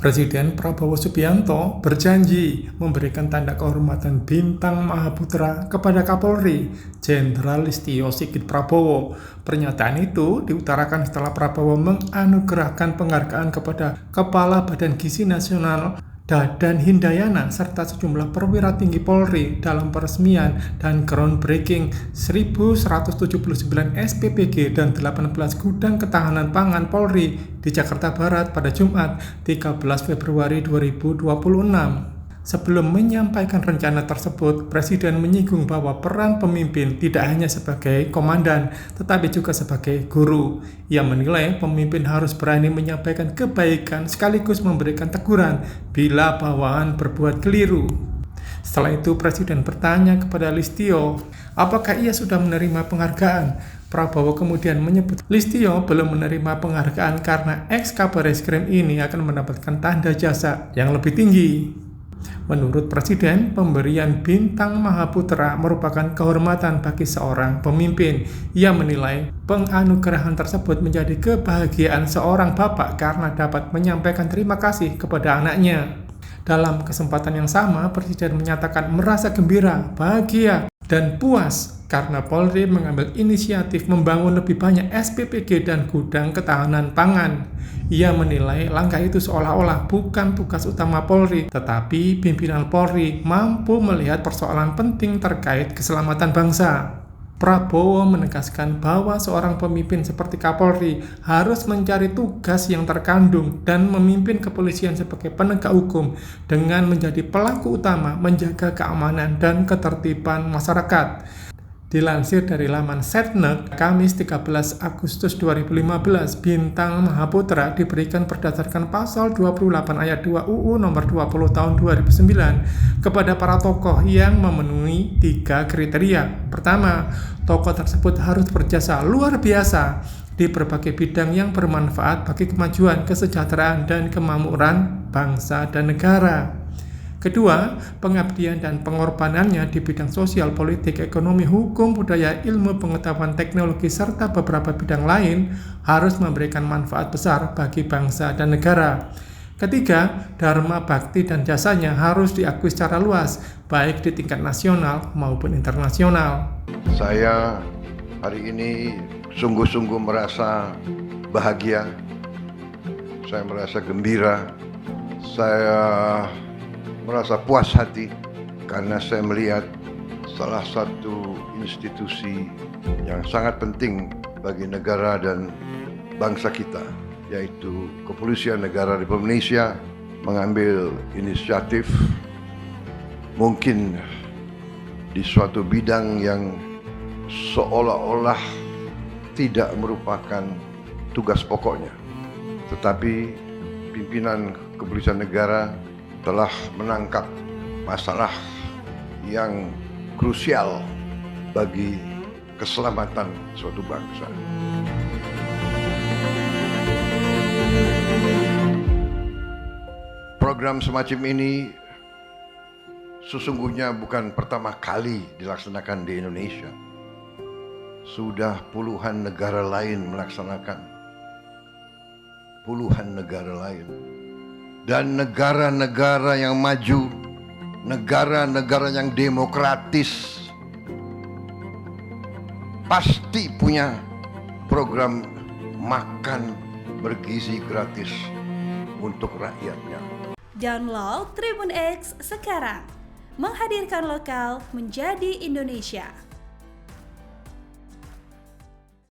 Presiden Prabowo Subianto berjanji memberikan tanda kehormatan Bintang Mahaputra kepada Kapolri Jenderal Listio Sigit Prabowo. Pernyataan itu diutarakan setelah Prabowo menganugerahkan penghargaan kepada Kepala Badan Gizi Nasional Dadan Hindayana serta sejumlah perwira tinggi Polri dalam peresmian dan groundbreaking 1.179 SPPG dan 18 gudang ketahanan pangan Polri di Jakarta Barat pada Jumat 13 Februari 2026. Sebelum menyampaikan rencana tersebut, Presiden menyinggung bahwa peran pemimpin tidak hanya sebagai komandan, tetapi juga sebagai guru. Ia menilai pemimpin harus berani menyampaikan kebaikan sekaligus memberikan teguran bila bawahan berbuat keliru. Setelah itu, Presiden bertanya kepada Listio, apakah ia sudah menerima penghargaan? Prabowo kemudian menyebut Listio belum menerima penghargaan karena ex-Kabareskrim ini akan mendapatkan tanda jasa yang lebih tinggi. Menurut Presiden, pemberian Bintang Mahaputra merupakan kehormatan bagi seorang pemimpin. Ia menilai penganugerahan tersebut menjadi kebahagiaan seorang bapak karena dapat menyampaikan terima kasih kepada anaknya. Dalam kesempatan yang sama, Presiden menyatakan merasa gembira, bahagia, dan puas karena Polri mengambil inisiatif membangun lebih banyak SPPG dan gudang ketahanan pangan. Ia menilai langkah itu seolah-olah bukan tugas utama Polri, tetapi pimpinan Polri mampu melihat persoalan penting terkait keselamatan bangsa. Prabowo menegaskan bahwa seorang pemimpin seperti Kapolri harus mencari tugas yang terkandung dan memimpin kepolisian sebagai penegak hukum dengan menjadi pelaku utama menjaga keamanan dan ketertiban masyarakat. Dilansir dari laman Setnek, Kamis 13 Agustus 2015, Bintang Mahaputra diberikan berdasarkan pasal 28 ayat 2 UU nomor 20 tahun 2009 kepada para tokoh yang memenuhi 3 kriteria. Pertama, tokoh tersebut harus berjasa luar biasa di berbagai bidang yang bermanfaat bagi kemajuan, kesejahteraan, dan kemakmuran bangsa dan negara. Kedua, pengabdian dan pengorbanannya di bidang sosial, politik, ekonomi, hukum, budaya, ilmu, pengetahuan, teknologi, serta beberapa bidang lain harus memberikan manfaat besar bagi bangsa dan negara. Ketiga, dharma, bakti, dan jasanya harus diakui secara luas, baik di tingkat nasional maupun internasional. Saya hari ini sungguh-sungguh merasa bahagia, saya merasa gembira, saya merasa puas hati karena saya melihat salah satu institusi yang sangat penting bagi negara dan bangsa kita, yaitu Kepolisian Negara Republik Indonesia, mengambil inisiatif mungkin di suatu bidang yang seolah-olah tidak merupakan tugas pokoknya, tetapi pimpinan Kepolisian Negara telah menangkap masalah yang krusial bagi keselamatan suatu bangsa. Program semacam ini sesungguhnya bukan pertama kali dilaksanakan di Indonesia. Sudah puluhan negara lain melaksanakan. Puluhan negara lain. Dan negara-negara yang maju, negara-negara yang demokratis pasti punya program makan bergizi gratis untuk rakyatnya. Download Tribun X sekarang, menghadirkan lokal menjadi Indonesia.